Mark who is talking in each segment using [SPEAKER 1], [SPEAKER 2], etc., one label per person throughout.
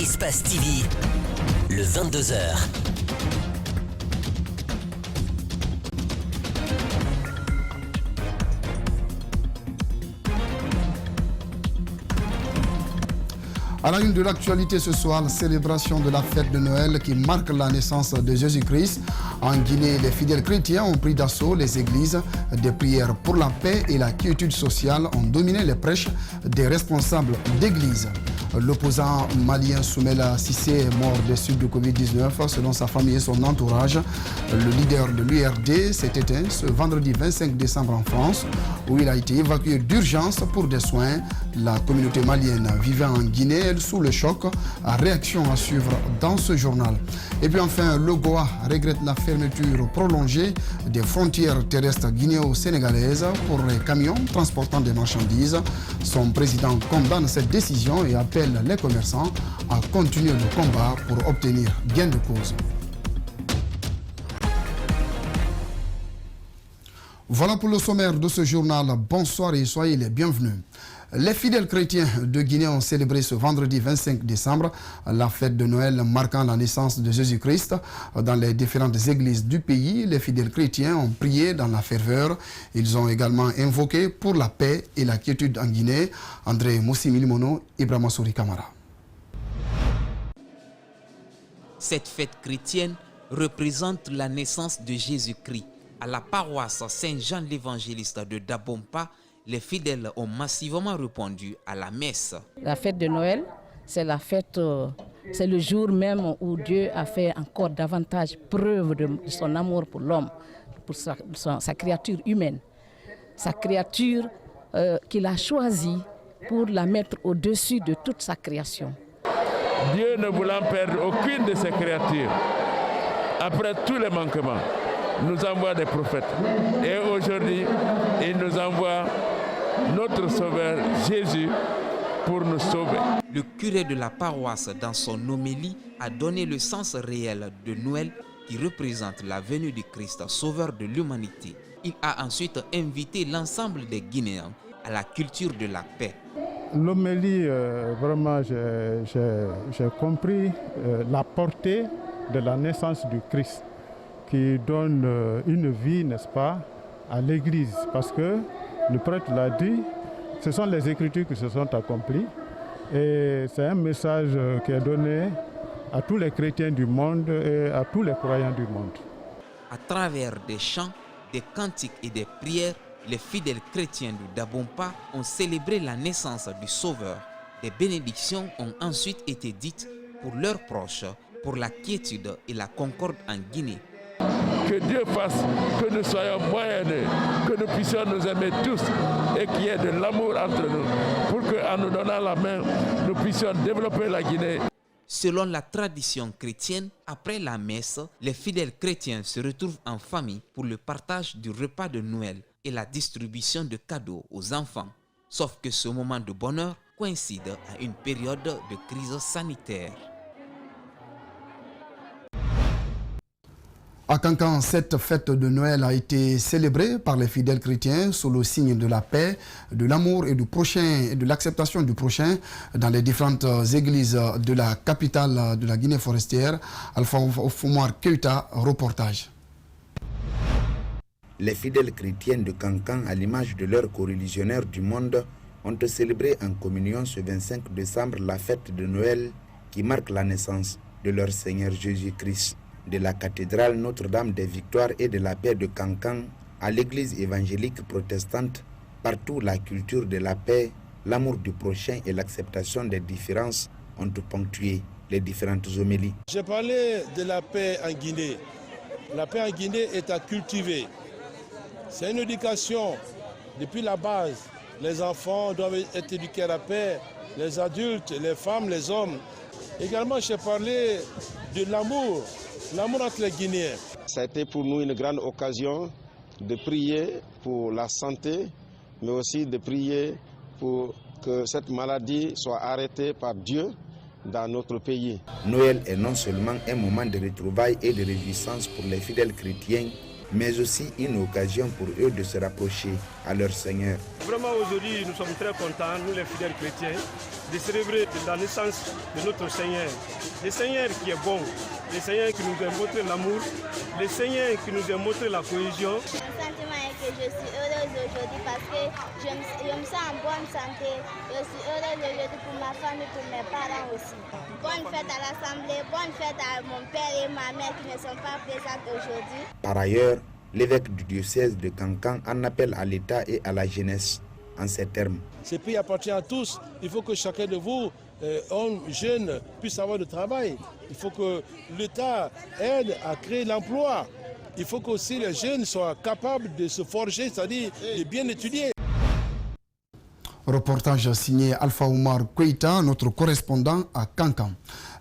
[SPEAKER 1] Espace TV, le 22h.
[SPEAKER 2] À la une de l'actualité ce soir, la célébration de la fête de Noël qui marque la naissance de Jésus-Christ. En Guinée, les fidèles chrétiens ont pris d'assaut les églises. Des prières pour la paix et la quiétude sociale ont dominé les prêches des responsables d'églises. L'opposant malien Soumela Cissé est mort des suites du Covid-19. Selon sa famille et son entourage, le leader de l'URD s'est éteint ce vendredi 25 décembre en France, où il a été évacué d'urgence pour des soins. La communauté malienne vivant en Guinée est sous le choc. Réaction à suivre dans ce journal. Et puis enfin, le Goa regrette la fermeture prolongée des frontières terrestres guinéo-sénégalaises pour les camions transportant des marchandises. Son président condamne cette décision et appelle les commerçants à continuer le combat pour obtenir gain de cause. Voilà pour le sommaire de ce journal. Bonsoir et soyez les bienvenus. Les fidèles chrétiens de Guinée ont célébré ce vendredi 25 décembre la fête de Noël marquant la naissance de Jésus-Christ. Dans les différentes églises du pays, les fidèles chrétiens ont prié dans la ferveur. Ils ont également invoqué pour la paix et la quiétude en Guinée. André Moussimilimono, Ibrahima Souri Kamara.
[SPEAKER 3] Cette fête chrétienne représente la naissance de Jésus-Christ. À la paroisse Saint-Jean l'Évangéliste de Dabompa, les fidèles ont massivement répondu à la messe.
[SPEAKER 4] La fête de Noël, c'est la fête, c'est le jour même où Dieu a fait encore davantage preuve de son amour pour l'homme, pour sa créature humaine, sa créature qu'il a choisie pour la mettre au-dessus de toute sa création.
[SPEAKER 5] Dieu ne voulant perdre aucune de ses créatures, après tous les manquements, nous envoie des prophètes. Et aujourd'hui, il nous envoie notre Sauveur Jésus pour nous sauver.
[SPEAKER 3] Le curé de la paroisse, dans son homélie, a donné le sens réel de Noël qui représente la venue du Christ, Sauveur de l'humanité. Il a ensuite invité l'ensemble des Guinéens à la culture de la paix.
[SPEAKER 6] L'homélie, vraiment, j'ai compris la portée de la naissance du Christ, qui donne une vie, n'est-ce pas, à l'Église. Parce que le prêtre l'a dit, ce sont les Écritures qui se sont accomplies. Et c'est un message qui est donné à tous les chrétiens du monde et à tous les croyants du monde.
[SPEAKER 3] À travers des chants, des cantiques et des prières, les fidèles chrétiens du Dabompa ont célébré la naissance du Sauveur. Des bénédictions ont ensuite été dites pour leurs proches, pour la quiétude et la concorde en Guinée.
[SPEAKER 5] Que Dieu fasse que nous soyons moyennés, que nous puissions nous aimer tous et qu'il y ait de l'amour entre nous, pour qu'en nous donnant la main, nous puissions développer la Guinée.
[SPEAKER 3] Selon la tradition chrétienne, après la messe, les fidèles chrétiens se retrouvent en famille pour le partage du repas de Noël et la distribution de cadeaux aux enfants. Sauf que ce moment de bonheur coïncide à une période de crise sanitaire.
[SPEAKER 2] À Kankan, cette fête de Noël a été célébrée par les fidèles chrétiens sous le signe de la paix, de l'amour et du prochain et de l'acceptation du prochain dans les différentes églises de la capitale de la Guinée forestière. Alpha Oumar Keita, reportage.
[SPEAKER 7] Les fidèles chrétiens de Kankan, à l'image de leurs coreligionnaires du monde, ont célébré en communion ce 25 décembre la fête de Noël qui marque la naissance de leur Seigneur Jésus-Christ. De la cathédrale Notre-Dame des Victoires et de la Paix de Kankan à l'église évangélique protestante, partout la culture de la paix, l'amour du prochain et l'acceptation des différences ont ponctué les différentes homélies.
[SPEAKER 8] J'ai parlé de la paix en Guinée. La paix en Guinée est à cultiver. C'est une éducation depuis la base. Les enfants doivent être éduqués à la paix, les adultes, les femmes, les hommes. Également, j'ai parlé de l'amour entre les Guinéens.
[SPEAKER 9] Ça a été pour nous une grande occasion de prier pour la santé, mais aussi de prier pour que cette maladie soit arrêtée par Dieu dans notre pays.
[SPEAKER 7] Noël est non seulement un moment de retrouvailles et de réjouissance pour les fidèles chrétiens, mais aussi une occasion pour eux de se rapprocher à leur Seigneur.
[SPEAKER 8] Vraiment aujourd'hui, nous sommes très contents, nous les fidèles chrétiens, de célébrer la naissance de notre Seigneur. Le Seigneur qui est bon, le Seigneur qui nous a montré l'amour, le Seigneur qui nous a montré la cohésion.
[SPEAKER 10] Mon sentiment est que je suis heureuse aujourd'hui parce que je me sens en bonne santé. Je suis heureuse aujourd'hui pour ma famille, pour mes parents aussi. Bonne fête à l'Assemblée, bonne fête à mon père et ma mère qui ne sont pas présents aujourd'hui.
[SPEAKER 7] Par ailleurs, l'évêque du diocèse de Kankan en appelle à l'État et à la jeunesse en ces termes.
[SPEAKER 8] Ce pays appartient à tous. Il faut que chacun de vous, hommes, jeunes, puisse avoir du travail. Il faut que l'État aide à créer l'emploi. Il faut qu'aussi les jeunes soient capables de se forger, c'est-à-dire de bien étudier.
[SPEAKER 2] Reportage signé Alpha Oumar Keïta, notre correspondant à Kankan.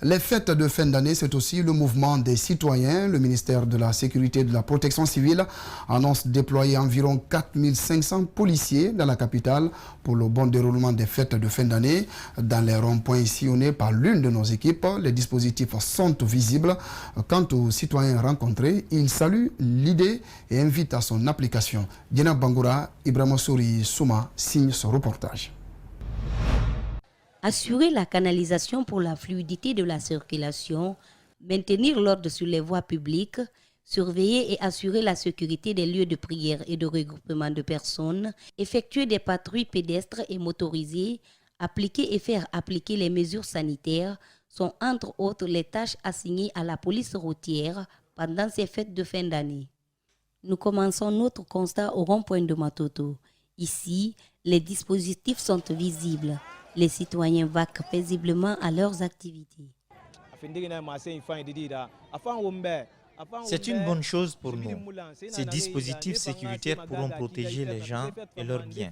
[SPEAKER 2] Les fêtes de fin d'année, c'est aussi le mouvement des citoyens. Le ministère de la Sécurité et de la Protection civile annonce déployer environ 4500 policiers dans la capitale pour le bon déroulement des fêtes de fin d'année. Dans les ronds-points sillonnés par l'une de nos équipes, les dispositifs sont visibles. Quant aux citoyens rencontrés, ils saluent l'idée et invitent à son application. Diana Bangoura, Ibrahima Souri Souma signe ce reportage.
[SPEAKER 11] Assurer la canalisation pour la fluidité de la circulation, maintenir l'ordre sur les voies publiques, surveiller et assurer la sécurité des lieux de prière et de regroupement de personnes, effectuer des patrouilles pédestres et motorisées, appliquer et faire appliquer les mesures sanitaires sont entre autres les tâches assignées à la police routière pendant ces fêtes de fin d'année. Nous commençons notre constat au rond-point de Matoto. Ici, les dispositifs sont visibles. Les citoyens vaquent paisiblement à leurs activités.
[SPEAKER 12] C'est une bonne chose pour nous. Ces dispositifs sécuritaires pourront protéger les gens et leurs biens.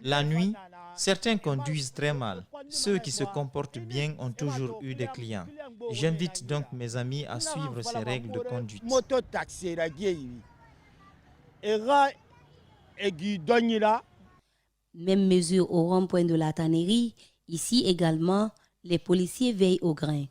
[SPEAKER 12] La nuit, certains conduisent très mal. Ceux qui se comportent bien ont toujours eu des clients. J'invite donc mes amis à suivre ces règles de conduite.
[SPEAKER 11] Même mesure au rond-point de la tannerie. Ici également, les policiers veillent au grain.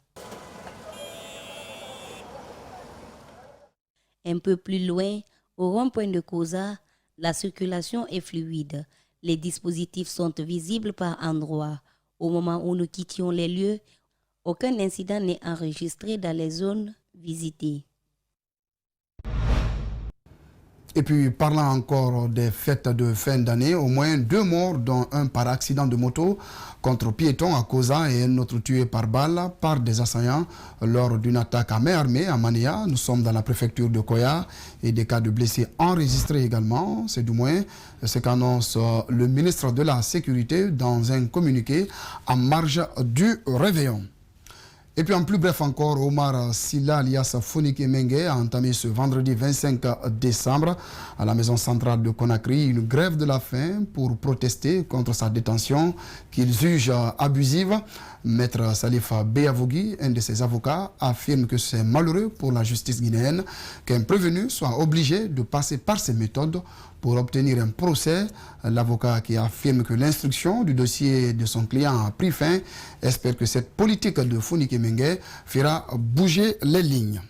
[SPEAKER 11] Un peu plus loin, au rond-point de Koza, la circulation est fluide. Les dispositifs sont visibles par endroits. Au moment où nous quittions les lieux, aucun incident n'est enregistré dans les zones visitées.
[SPEAKER 2] Et puis, parlant encore des fêtes de fin d'année, au moins 2 morts, dont un par accident de moto contre piéton à Koza et un autre tué par balle par des assaillants lors d'une attaque à main armée à Mania. Nous sommes dans la préfecture de Koya et des cas de blessés enregistrés également. C'est du moins ce qu'annonce le ministre de la Sécurité dans un communiqué en marge du réveillon. Et puis en plus bref encore, Omar Silla alias Fonike Mengue a entamé ce vendredi 25 décembre à la maison centrale de Conakry une grève de la faim pour protester contre sa détention qu'il juge abusive. Maître Salif Beyavogui, un de ses avocats, affirme que c'est malheureux pour la justice guinéenne qu'un prévenu soit obligé de passer par ces méthodes pour obtenir un procès. L'avocat qui affirme que l'instruction du dossier de son client a pris fin espère que cette politique de Fonike Mengue fera bouger les lignes.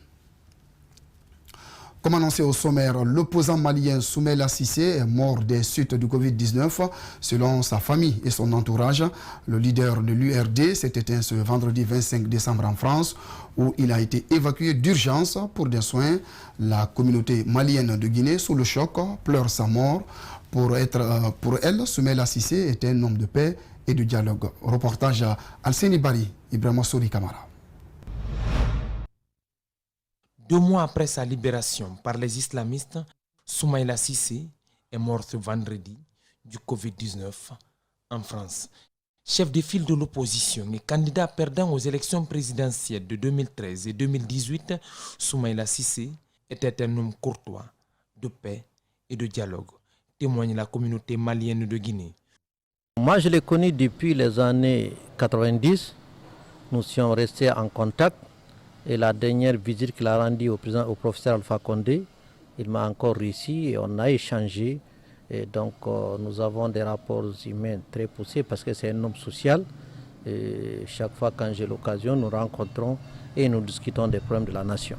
[SPEAKER 2] Comme annoncé au sommaire, l'opposant malien Soumaïla Cissé est mort des suites du Covid-19. Selon sa famille et son entourage, le leader de l'URD s'est éteint ce vendredi 25 décembre en France, où il a été évacué d'urgence pour des soins. La communauté malienne de Guinée, sous le choc, pleure sa mort. Pour elle, Soumaïla Cissé était un homme de paix et de dialogue. Reportage à Alseni Bari, Ibrahima Souri Kamara.
[SPEAKER 13] 2 mois après sa libération par les islamistes, Soumaïla Cissé est mort ce vendredi du Covid-19 en France. Chef de file de l'opposition et candidat perdant aux élections présidentielles de 2013 et 2018, Soumaïla Cissé était un homme courtois, de paix et de dialogue, témoigne la communauté malienne de Guinée.
[SPEAKER 14] Moi, je l'ai connu depuis les années 90. Nous sommes restés en contact. Et la dernière visite qu'il a rendue au professeur Alpha Condé, il m'a encore réussi et on a échangé. Et donc nous avons des rapports humains très poussés parce que c'est un homme social Et chaque fois quand j'ai l'occasion, nous rencontrons et nous discutons des problèmes de la nation.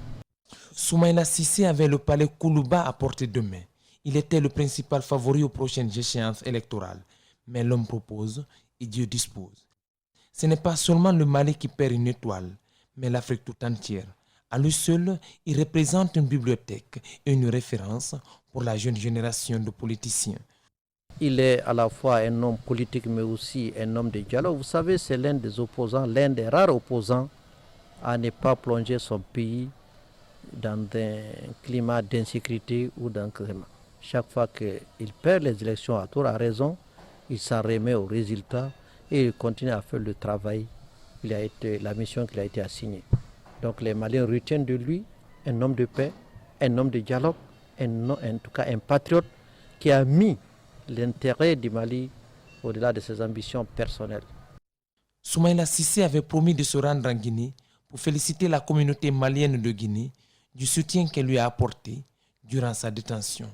[SPEAKER 13] Soumaïla Cissé avait le palais Koulouba à portée de main. Il était le principal favori aux prochaines échéances électorales. Mais l'homme propose et Dieu dispose. Ce n'est pas seulement le Mali qui perd une étoile, mais l'Afrique tout entière. À lui seul, il représente une bibliothèque et une référence pour la jeune génération de politiciens.
[SPEAKER 14] Il est à la fois un homme politique mais aussi un homme de dialogue. Vous savez, c'est l'un des opposants, l'un des rares opposants à ne pas plonger son pays dans un climat d'insécurité ou d'encrement. Chaque fois qu'il perd les élections à tour à raison, il s'en remet aux résultats et il continue à faire le travail, la mission qu'il a été assignée. Donc les Maliens retiennent de lui un homme de paix, un homme de dialogue, en tout cas un patriote qui a mis l'intérêt du Mali au-delà de ses ambitions personnelles.
[SPEAKER 13] Soumaïla Cissé avait promis de se rendre en Guinée pour féliciter la communauté malienne de Guinée du soutien qu'elle lui a apporté durant sa détention.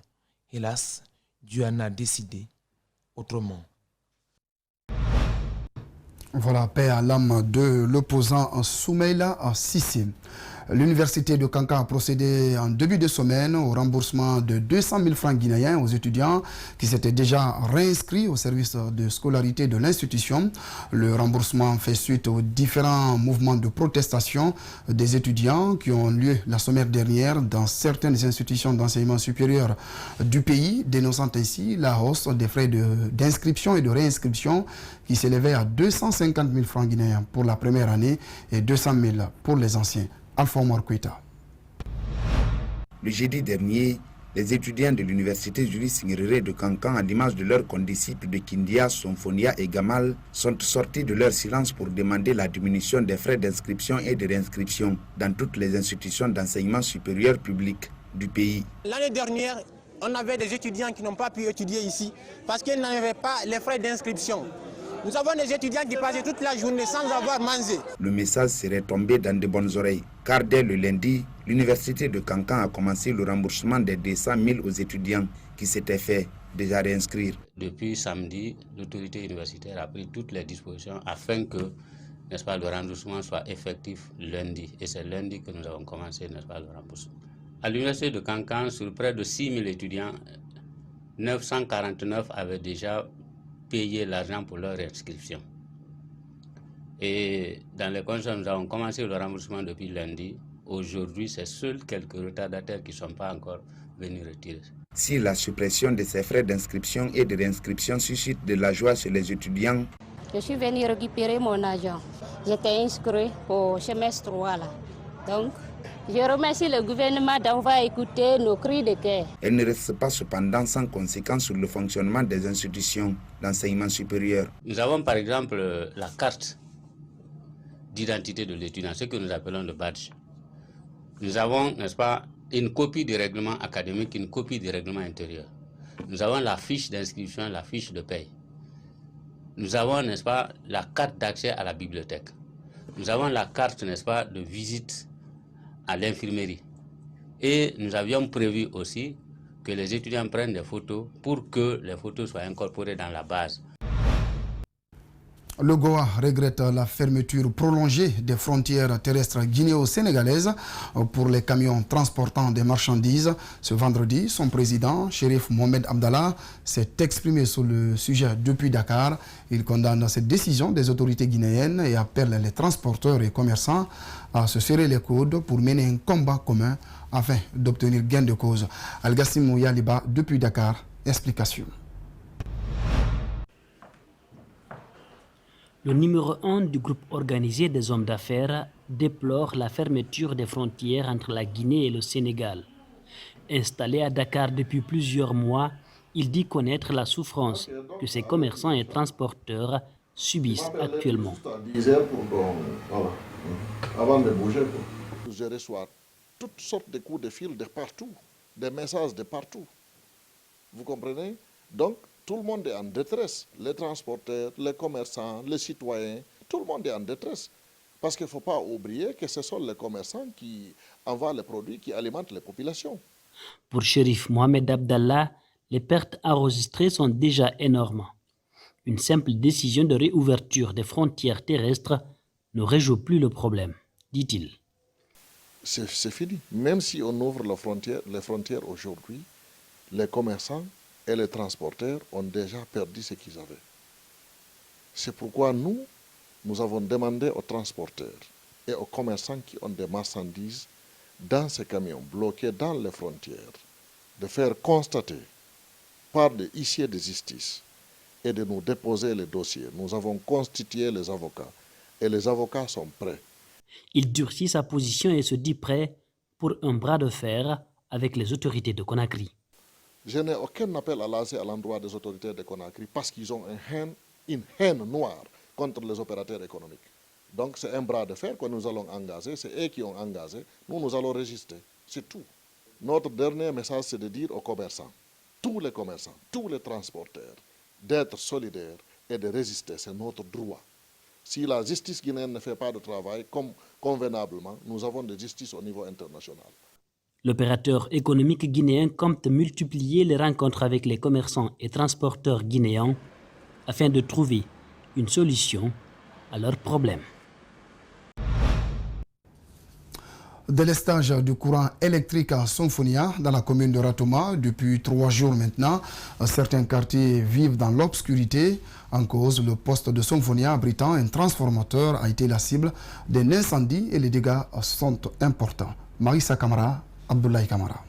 [SPEAKER 13] Hélas, Dieu en a décidé autrement.
[SPEAKER 2] Voilà, paix à l'âme de l'opposant Soumaïla Cissé. L'université de Kankan a procédé en début de semaine au remboursement de 200 000 francs guinéens aux étudiants qui s'étaient déjà réinscrits au service de scolarité de l'institution. Le remboursement fait suite aux différents mouvements de protestation des étudiants qui ont lieu la semaine dernière dans certaines institutions d'enseignement supérieur du pays, dénonçant ainsi la hausse des frais d'inscription et de réinscription qui s'élevaient à 250 000 francs guinéens pour la première année et 200 000 pour les anciens. Alpha Morquita.
[SPEAKER 7] Le jeudi dernier, les étudiants de l'université Julius Nyerere de Kankan, à l'image de leurs condisciples de Kindia, Sonfonia et Gamal, sont sortis de leur silence pour demander la diminution des frais d'inscription et de réinscription dans toutes les institutions d'enseignement supérieur public du pays.
[SPEAKER 15] L'année dernière, on avait des étudiants qui n'ont pas pu étudier ici parce qu'ils n'avaient pas les frais d'inscription. Nous avons des étudiants qui passaient toute la journée sans avoir mangé.
[SPEAKER 7] Le message serait tombé dans de bonnes oreilles, car dès le lundi, l'université de Kankan a commencé le remboursement des 200 000 aux étudiants qui s'étaient fait déjà réinscrire.
[SPEAKER 16] Depuis samedi, l'autorité universitaire a pris toutes les dispositions afin que, n'est-ce pas, le remboursement soit effectif lundi. Et c'est lundi que nous avons commencé, n'est-ce pas, le remboursement. À l'université de Kankan, sur près de 6 000 étudiants, 949 avaient déjà payer l'argent pour leur inscription. Et dans les conditions, nous avons commencé le remboursement depuis lundi. Aujourd'hui, c'est seuls quelques retardataires qui ne sont pas encore venus retirer.
[SPEAKER 7] Si la suppression de ces frais d'inscription et de réinscription suscite de la joie chez les étudiants,
[SPEAKER 17] je suis venu récupérer mon argent. J'étais inscrit au semestre 3 là. Donc, je remercie le gouvernement d'avoir écouté nos cris de cœur.
[SPEAKER 7] Elle ne reste pas cependant sans conséquence sur le fonctionnement des institutions d'enseignement supérieur.
[SPEAKER 16] Nous avons par exemple la carte d'identité de l'étudiant, ce que nous appelons le badge. Nous avons, n'est-ce pas, une copie du règlement académique, une copie du règlement intérieur. Nous avons la fiche d'inscription, la fiche de paie. Nous avons, n'est-ce pas, la carte d'accès à la bibliothèque. Nous avons la carte, n'est-ce pas, de visite à l'infirmerie. Et nous avions prévu aussi que les étudiants prennent des photos pour que les photos soient incorporées dans la base.
[SPEAKER 2] Le Goa regrette la fermeture prolongée des frontières terrestres guinéo-sénégalaises pour les camions transportant des marchandises. Ce vendredi, son président, Chérif Mohamed Abdallah, s'est exprimé sur le sujet depuis Dakar. Il condamne cette décision des autorités guinéennes et appelle les transporteurs et commerçants à se serrer les coudes pour mener un combat commun afin d'obtenir gain de cause. Al-Gassim Yaliba depuis Dakar, explication.
[SPEAKER 18] Le numéro 1 du groupe organisé des hommes d'affaires déplore la fermeture des frontières entre la Guinée et le Sénégal. Installé à Dakar depuis plusieurs mois, il dit connaître la souffrance que ses commerçants et transporteurs subissent actuellement.
[SPEAKER 19] Avant de bouger, je reçois toutes sortes de coups de fil de partout, des messages de partout. Vous comprenez? Donc, tout le monde est en détresse. Les transporteurs, les commerçants, les citoyens, tout le monde est en détresse. Parce qu'il ne faut pas oublier que ce sont les commerçants qui envoient les produits qui alimentent les populations.
[SPEAKER 18] Pour Chérif Mohamed Abdallah, les pertes enregistrées sont déjà énormes. Une simple décision de réouverture des frontières terrestres ne résout plus le problème, dit-il.
[SPEAKER 19] C'est fini. Même si on ouvre les frontières aujourd'hui, les commerçants et les transporteurs ont déjà perdu ce qu'ils avaient. C'est pourquoi nous avons demandé aux transporteurs et aux commerçants qui ont des marchandises dans ces camions bloqués dans les frontières de faire constater par des huissiers de justice et de nous déposer les dossiers. Nous avons constitué les avocats et les avocats sont prêts.
[SPEAKER 18] Il durcit sa position et se dit prêt pour un bras de fer avec les autorités de Conakry.
[SPEAKER 19] Je n'ai aucun appel à lancer à l'endroit des autorités de Conakry parce qu'ils ont une haine noire contre les opérateurs économiques. Donc c'est un bras de fer que nous allons engager, c'est eux qui ont engagé, nous allons résister, c'est tout. Notre dernier message, c'est de dire aux commerçants, tous les transporteurs, d'être solidaires et de résister, c'est notre droit. Si la justice guinéenne ne fait pas de travail comme convenablement, nous avons de justice au niveau international.
[SPEAKER 18] L'opérateur économique guinéen compte multiplier les rencontres avec les commerçants et transporteurs guinéens afin de trouver une solution à leurs problèmes.
[SPEAKER 2] Délestage du courant électrique à Sonfonia dans la commune de Ratoma depuis 3 jours maintenant. Certains quartiers vivent dans l'obscurité. En cause, le poste de Sonfonia abritant un transformateur a été la cible d'un incendie et les dégâts sont importants. Marissa Kamara, Abdoulaye Kamara.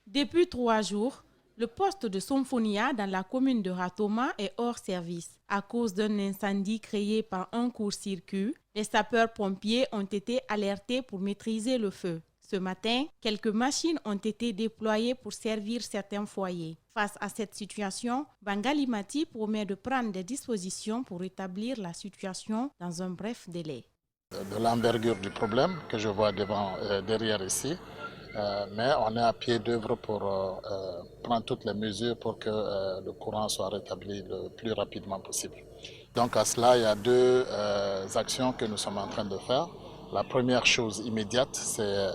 [SPEAKER 20] Depuis 3 jours, le poste de Sonfonia dans la commune de Ratoma est hors service. À cause d'un incendie créé par un court-circuit, les sapeurs-pompiers ont été alertés pour maîtriser le feu. Ce matin, quelques machines ont été déployées pour servir certains foyers. Face à cette situation, Bangali Mati promet de prendre des dispositions pour rétablir la situation dans un bref délai.
[SPEAKER 21] De l'envergure du problème que je vois derrière ici, mais on est à pied d'œuvre pour prendre toutes les mesures pour que le courant soit rétabli le plus rapidement possible. Donc à cela, il y a 2 actions que nous sommes en train de faire. La première chose immédiate, c'est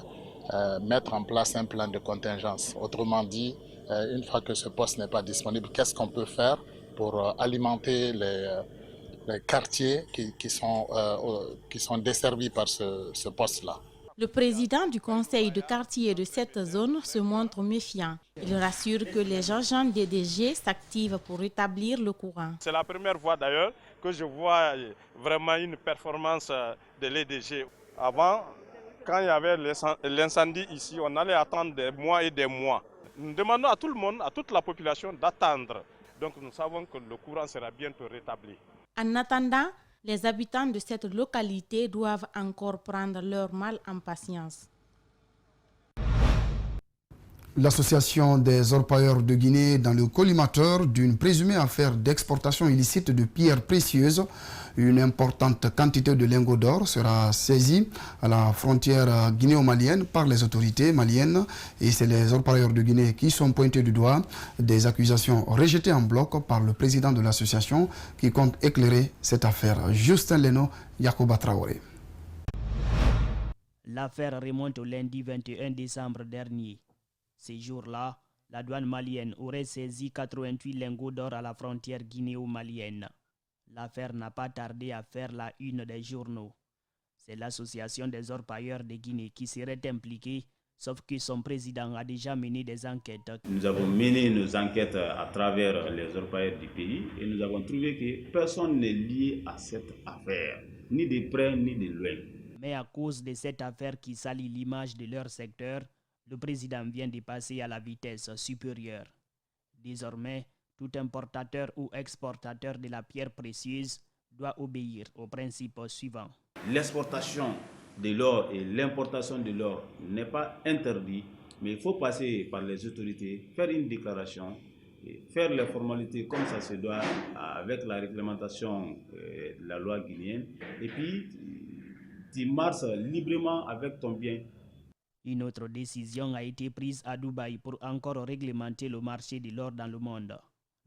[SPEAKER 21] mettre en place un plan de contingence. Autrement dit, une fois que ce poste n'est pas disponible, qu'est-ce qu'on peut faire pour alimenter les quartiers qui sont desservis par ce poste-là.
[SPEAKER 20] Le président du conseil de quartier de cette zone se montre méfiant. Il rassure que les agents DDG s'activent pour rétablir le courant.
[SPEAKER 8] C'est la première fois d'ailleurs que je vois vraiment une performance de l'EDG. Avant, quand il y avait l'incendie ici, on allait attendre des mois et des mois. Nous demandons à tout le monde, à toute la population d'attendre. Donc nous savons que le courant sera bientôt rétabli.
[SPEAKER 20] En attendant, les habitants de cette localité doivent encore prendre leur mal en patience.
[SPEAKER 2] L'association des orpailleurs de Guinée dans le collimateur d'une présumée affaire d'exportation illicite de pierres précieuses. Une importante quantité de lingots d'or sera saisie à la frontière guinéo-malienne par les autorités maliennes. Et c'est les orpailleurs de Guinée qui sont pointés du doigt. Des accusations rejetées en bloc par le président de l'association qui compte éclairer cette affaire. Justin Leno, Yacouba Traoré.
[SPEAKER 22] L'affaire remonte au lundi 21 décembre dernier. Ces jours-là, la douane malienne aurait saisi 88 lingots d'or à la frontière guinéo-malienne. L'affaire n'a pas tardé à faire la une des journaux. C'est l'association des orpailleurs de Guinée qui serait impliquée, sauf que son président a déjà mené des enquêtes.
[SPEAKER 23] Nous avons mené nos enquêtes à travers les orpailleurs du pays et nous avons trouvé que personne n'est lié à cette affaire, ni de près ni de loin.
[SPEAKER 22] Mais à cause de cette affaire qui salit l'image de leur secteur, le président vient de passer à la vitesse supérieure. Désormais, tout importateur ou exportateur de la pierre précieuse doit obéir aux principes suivants.
[SPEAKER 23] L'exportation de l'or et l'importation de l'or n'est pas interdit, mais il faut passer par les autorités, faire une déclaration, et faire les formalités comme ça se doit avec la réglementation de la loi guinéenne, et puis tu marches librement avec ton bien.
[SPEAKER 22] Une autre décision a été prise à Dubaï pour encore réglementer le marché de l'or dans le monde.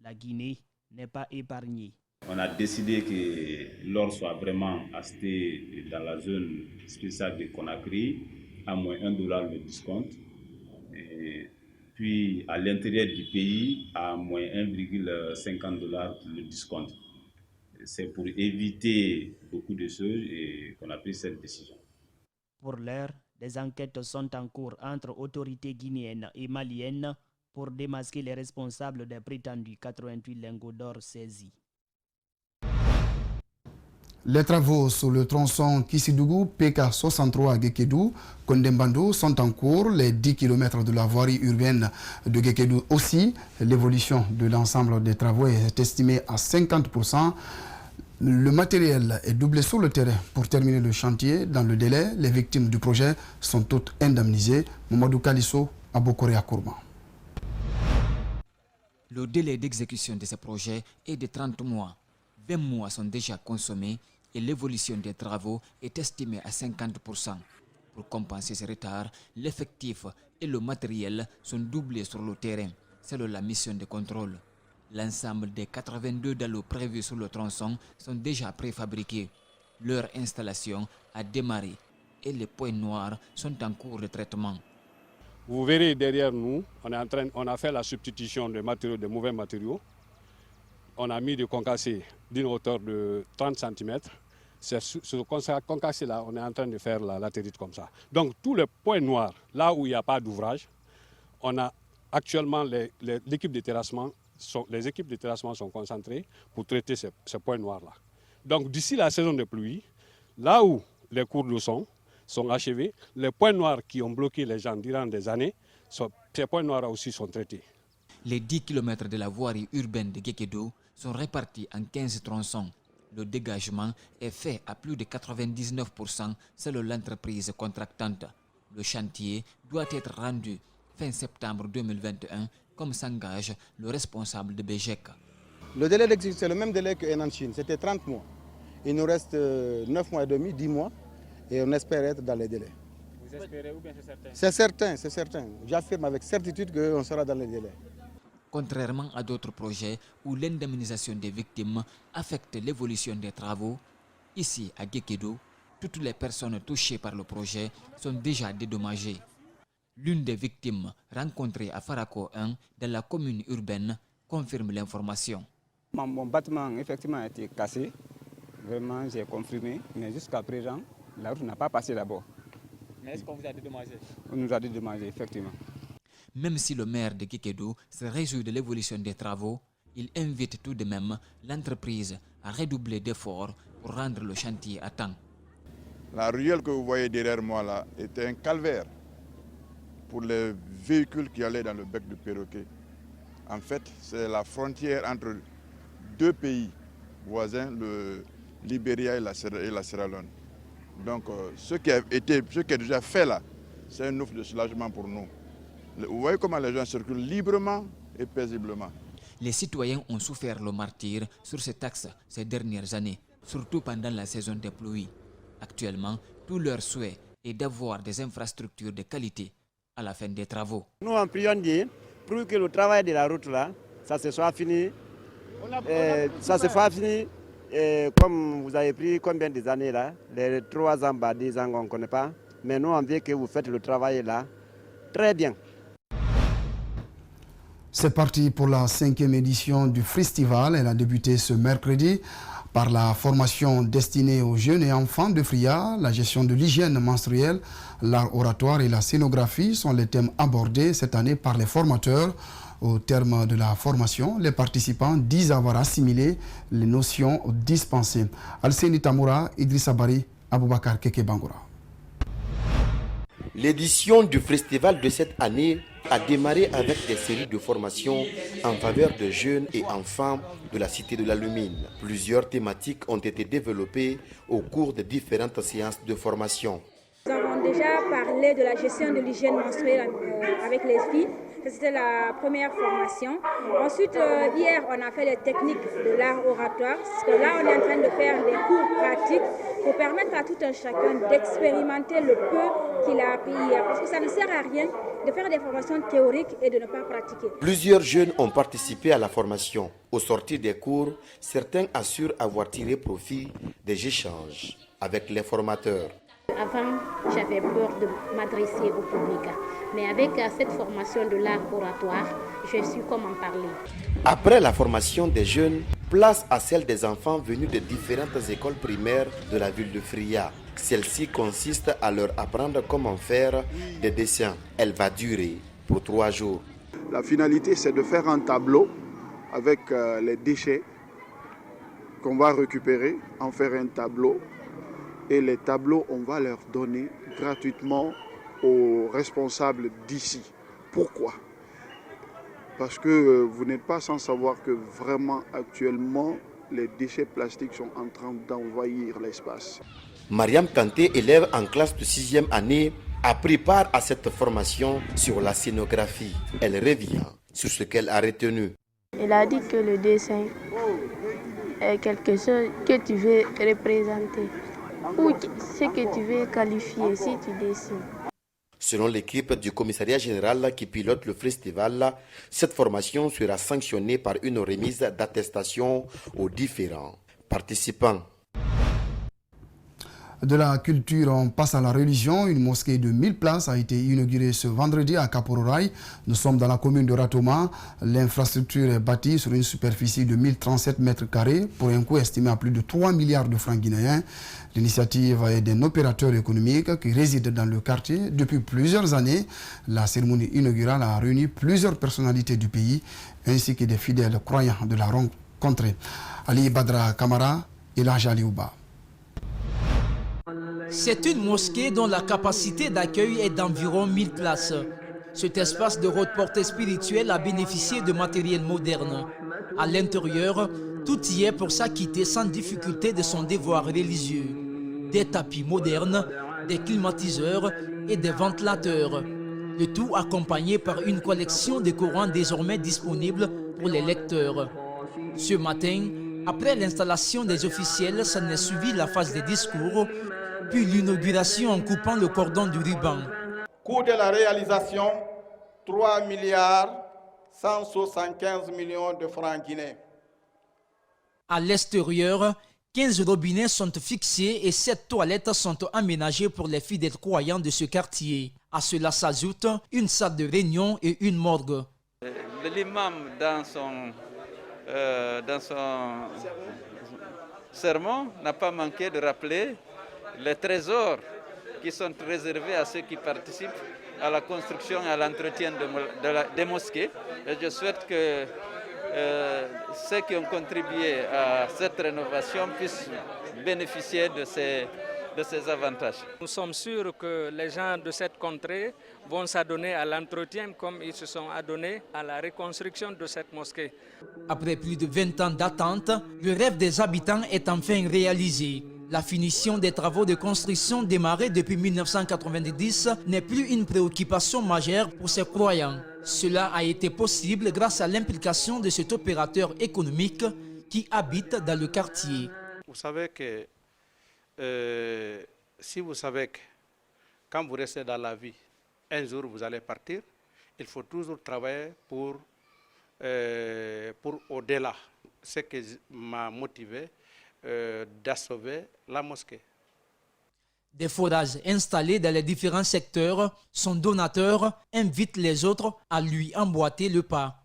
[SPEAKER 22] La Guinée n'est pas épargnée.
[SPEAKER 23] On a décidé que l'or soit vraiment acheté dans la zone spéciale de Conakry à moins $1 le discount. Et puis à l'intérieur du pays à moins $1,50 le discount. C'est pour éviter beaucoup de choses et qu'on a pris cette décision.
[SPEAKER 22] Pour l'heure, des enquêtes sont en cours entre autorités guinéennes et maliennes pour démasquer les responsables des prétendus 88 lingots d'or saisis.
[SPEAKER 2] Les travaux sur le tronçon Kissidougou PK63 à Gekedou, Kondembando sont en cours. Les 10 km de la voirie urbaine de Gekedou aussi. L'évolution de l'ensemble des travaux est estimée à 50%. Le matériel est doublé sur le terrain pour terminer le chantier dans le délai. Les victimes du projet sont toutes indemnisées. Mamadou Kalisso, Abokore Akourma.
[SPEAKER 1] Le délai d'exécution de ce projet est de 30 mois. 20 mois sont déjà consommés et l'évolution des travaux est estimée à 50%. Pour compenser ce retard, l'effectif et le matériel sont doublés sur le terrain, selon la mission de contrôle. L'ensemble des 82 dallos prévus sur le tronçon sont déjà préfabriqués. Leur installation a démarré et les points noirs sont en cours de traitement.
[SPEAKER 4] Vous verrez derrière nous, on a fait la substitution de matériaux, de mauvais matériaux. On a mis du concassé d'une hauteur de 30 cm. C'est sur ce concassé-là, on est en train de faire la latérite comme ça. Donc tous les points noirs, là où il n'y a pas d'ouvrage, on a actuellement l'équipe de terrassement. Les équipes de terrassement sont concentrées pour traiter ces points noirs-là. Donc d'ici la saison de pluie, là où les cours d'eau sont achevés, les points noirs qui ont bloqué les gens durant des années, ces points noirs aussi sont traités.
[SPEAKER 1] Les 10 km de la voirie urbaine de Gekedou sont répartis en 15 tronçons. Le dégagement est fait à plus de 99% selon l'entreprise contractante. Le chantier doit être rendu fin septembre 2021, comme s'engage le responsable de BGEC.
[SPEAKER 6] Le délai d'exécution, c'est le même délai que Enanchine, c'était 30 mois. Il nous reste 9 mois et demi, 10 mois, et on espère être dans les délais.
[SPEAKER 24] Vous espérez ou bien c'est certain?
[SPEAKER 6] C'est certain, c'est certain. J'affirme avec certitude qu'on sera dans les délais.
[SPEAKER 1] Contrairement à d'autres projets où l'indemnisation des victimes affecte l'évolution des travaux, ici à Gekedou, toutes les personnes touchées par le projet sont déjà dédommagées. L'une des victimes rencontrée à Farako 1 dans la commune urbaine confirme l'information.
[SPEAKER 24] Mon bâtiment effectivement a été cassé, vraiment j'ai confirmé, mais jusqu'à présent la route n'a pas passé d'abord. Mais est-ce qu'on vous a dédommagé? On nous a dédommagé effectivement.
[SPEAKER 1] Même si le maire de Gekedou se réjouit de l'évolution des travaux, il invite tout de même l'entreprise à redoubler d'efforts pour rendre le chantier à temps.
[SPEAKER 25] La ruelle que vous voyez derrière moi là était un calvaire pour les véhicules qui allaient dans le bec du perroquet. En fait, c'est la frontière entre deux pays voisins, le Libéria et la Sierra Leone. Donc, ce qui est déjà fait là, c'est un offre de soulagement pour nous. Vous voyez comment les gens circulent librement et paisiblement.
[SPEAKER 1] Les citoyens ont souffert le martyre sur cet axe ces dernières années, surtout pendant la saison des pluies. Actuellement, tout leur souhait est d'avoir des infrastructures de qualité à la fin des travaux.
[SPEAKER 6] Nous en prions Dieu pour que le travail de la route là, ça se soit fini. Ça se soit fini. Comme vous avez pris combien des années là, les 3 ans, 10 ans, on ne connaît pas. Mais nous on veut que vous faites le travail là très bien.
[SPEAKER 2] C'est parti pour la 5e édition du festival. Elle a débuté ce mercredi par la formation destinée aux jeunes et enfants de Fria. La gestion de l'hygiène menstruelle, l'art oratoire et la scénographie sont les thèmes abordés cette année par les formateurs. Au terme de la formation, les participants disent avoir assimilé les notions dispensées. Alseni Tamoura, Idrissa Bari, Aboubakar Keke Bangoura.
[SPEAKER 26] L'édition du festival de cette année a démarré avec des séries de formations en faveur de jeunes et enfants de la Cité de la Lumine. Plusieurs thématiques ont été développées au cours de différentes séances de formation.
[SPEAKER 27] Nous avons déjà parlé de la gestion de l'hygiène menstruelle avec les filles. C'était la première formation. Ensuite, hier, on a fait les techniques de l'art oratoire. Parce que là, on est en train de faire des cours pratiques pour permettre à tout un chacun d'expérimenter le peu qu'il a appris hier. Parce que ça ne sert à rien de faire des formations théoriques et de ne pas pratiquer.
[SPEAKER 26] Plusieurs jeunes ont participé à la formation. Au sortir des cours, certains assurent avoir tiré profit des échanges avec les formateurs.
[SPEAKER 17] Avant, j'avais peur de m'adresser au public. Mais avec cette formation de l'art oratoire, je suis comme en parler.
[SPEAKER 26] Après la formation des jeunes, place à celle des enfants venus de différentes écoles primaires de la ville de Fria. Celle-ci consiste à leur apprendre comment faire des dessins. Elle va durer pour 3 jours.
[SPEAKER 3] La finalité, c'est de faire un tableau avec les déchets qu'on va récupérer, en faire un tableau. Et les tableaux, on va leur donner gratuitement aux responsables d'ici. Pourquoi ? Parce que vous n'êtes pas sans savoir que vraiment actuellement, les déchets plastiques sont en train d'envahir l'espace.
[SPEAKER 26] Mariam Kanté, élève en classe de 6e année, a pris part à cette formation sur la scénographie. Elle revient sur ce qu'elle a retenu.
[SPEAKER 5] Elle a dit que le dessin est quelque chose que tu veux représenter ou ce que tu veux qualifier si tu dessines.
[SPEAKER 26] Selon l'équipe du commissariat général qui pilote le festival, cette formation sera sanctionnée par une remise d'attestation aux différents participants.
[SPEAKER 2] De la culture, on passe à la religion. Une mosquée de 1000 places a été inaugurée ce vendredi à Kapororaï. Nous sommes dans la commune de Ratoma. L'infrastructure est bâtie sur une superficie de 1037 mètres carrés pour un coût estimé à plus de 3 milliards de francs guinéens. L'initiative est d'un opérateur économique qui réside dans le quartier depuis plusieurs années. La cérémonie inaugurale a réuni plusieurs personnalités du pays ainsi que des fidèles croyants de la rencontre. Ali Badra Kamara et Laja Liouba.
[SPEAKER 9] C'est une mosquée dont la capacité d'accueil est d'environ 1000 places. Cet espace de haute portée spirituelle a bénéficié de matériel moderne. À l'intérieur, tout y est pour s'acquitter sans difficulté de son devoir religieux. Des tapis modernes, des climatiseurs et des ventilateurs. Le tout accompagné par une collection de Corans désormais disponible pour les lecteurs. Ce matin, après l'installation des officiels, s'en est suivi la phase des discours, puis l'inauguration en coupant le cordon du ruban.
[SPEAKER 10] Coût de la réalisation, 3 milliards 175 millions de francs guinéens.
[SPEAKER 9] À l'extérieur, 15 robinets sont fixés et 7 toilettes sont aménagées pour les fidèles croyants de ce quartier. À cela s'ajoute une salle de réunion et une morgue.
[SPEAKER 11] L'imam, dans son sermon, n'a pas manqué de rappeler les trésors qui sont réservés à ceux qui participent à la construction et à l'entretien des mosquées. Et je souhaite que ceux qui ont contribué à cette rénovation puissent bénéficier de ces avantages.
[SPEAKER 12] Nous sommes sûrs que les gens de cette contrée vont s'adonner à l'entretien comme ils se sont adonnés à la reconstruction de cette mosquée.
[SPEAKER 9] Après plus de 20 ans d'attente, le rêve des habitants est enfin réalisé. La finition des travaux de construction démarrés depuis 1990 n'est plus une préoccupation majeure pour ces croyants. Cela a été possible grâce à l'implication de cet opérateur économique qui habite dans le quartier.
[SPEAKER 10] Vous savez que si vous savez que quand vous restez dans la vie, un jour vous allez partir, il faut toujours travailler pour au-delà. Ce qui m'a motivé d'assauver la mosquée.
[SPEAKER 9] Des forages installés dans les différents secteurs, son donateur invite les autres à lui emboîter le pas.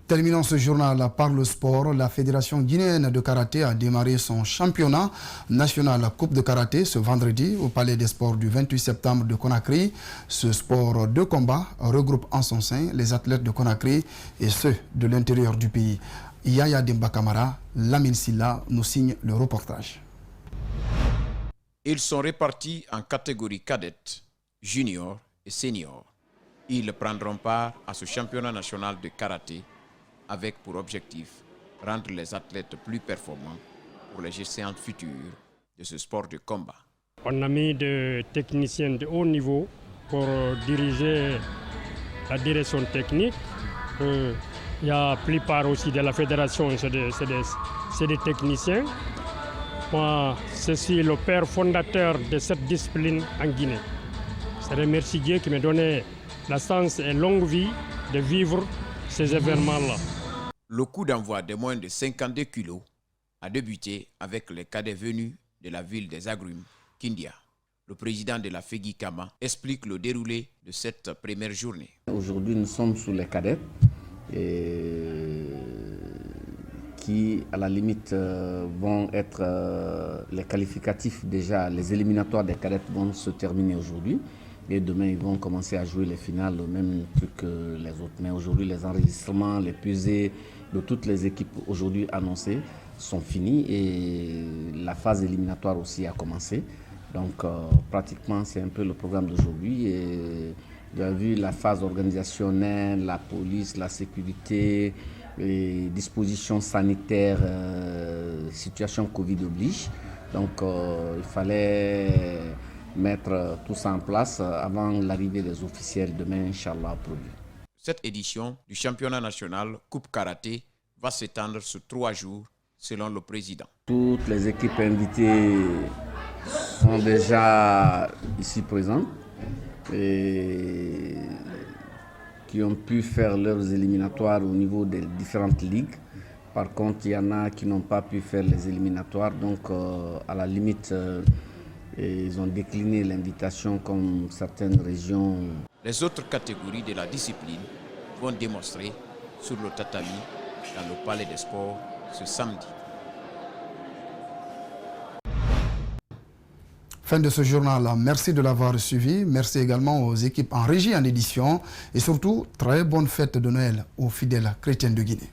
[SPEAKER 2] Terminons ce journal par le sport. La Fédération guinéenne de karaté a démarré son championnat national Coupe de karaté ce vendredi au Palais des Sports du 28 septembre de Conakry. Ce sport de combat regroupe en son sein les athlètes de Conakry et ceux de l'intérieur du pays. Yaya Demba Kamara, Lamine Silla nous signe le reportage.
[SPEAKER 14] Ils sont répartis en catégories cadettes, juniors et seniors. Ils prendront part à ce championnat national de karaté avec pour objectif rendre les athlètes plus performants pour les séances futures de ce sport de combat.
[SPEAKER 28] On a mis des techniciens de haut niveau pour diriger la direction technique. Il y a la plupart aussi de la fédération, c'est des techniciens. Moi, je suis le père fondateur de cette discipline en Guinée. Je remercie Dieu qui m'a donné la chance et longue vie de vivre ces événements-là.
[SPEAKER 14] Le coup d'envoi de moins de 52 kilos a débuté avec les cadets venus de la ville des Agrumes Kindia. Le président de la FEGI Kama explique le déroulé de cette première journée.
[SPEAKER 7] Aujourd'hui, nous sommes sous les cadets qui, à la limite, vont être les qualificatifs déjà, les éliminatoires des cadets vont se terminer aujourd'hui. Et demain, ils vont commencer à jouer les finales, le même truc que les autres. Mais aujourd'hui, les enregistrements, les pesées de toutes les équipes aujourd'hui annoncées sont finis et la phase éliminatoire aussi a commencé. Donc, pratiquement, c'est un peu le programme d'aujourd'hui. Vous avez vu la phase organisationnelle, la police, la sécurité, les dispositions sanitaires, situation Covid oblige. Donc, il fallait mettre tout ça en place avant l'arrivée des officiels demain, Inch'Allah, produit.
[SPEAKER 14] Cette édition du championnat national Coupe Karaté va s'étendre sur 3 jours, selon le président.
[SPEAKER 7] Toutes les équipes invitées sont déjà ici présentes et qui ont pu faire leurs éliminatoires au niveau des différentes ligues. Par contre, il y en a qui n'ont pas pu faire les éliminatoires, donc à la limite, ils ont décliné l'invitation comme certaines régions.
[SPEAKER 14] Les autres catégories de la discipline vont démontrer sur le tatami dans le Palais des Sports ce samedi.
[SPEAKER 2] Fin de ce journal. Merci de l'avoir suivi. Merci également aux équipes en régie, en édition. Et surtout, très bonne fête de Noël aux fidèles chrétiens de Guinée.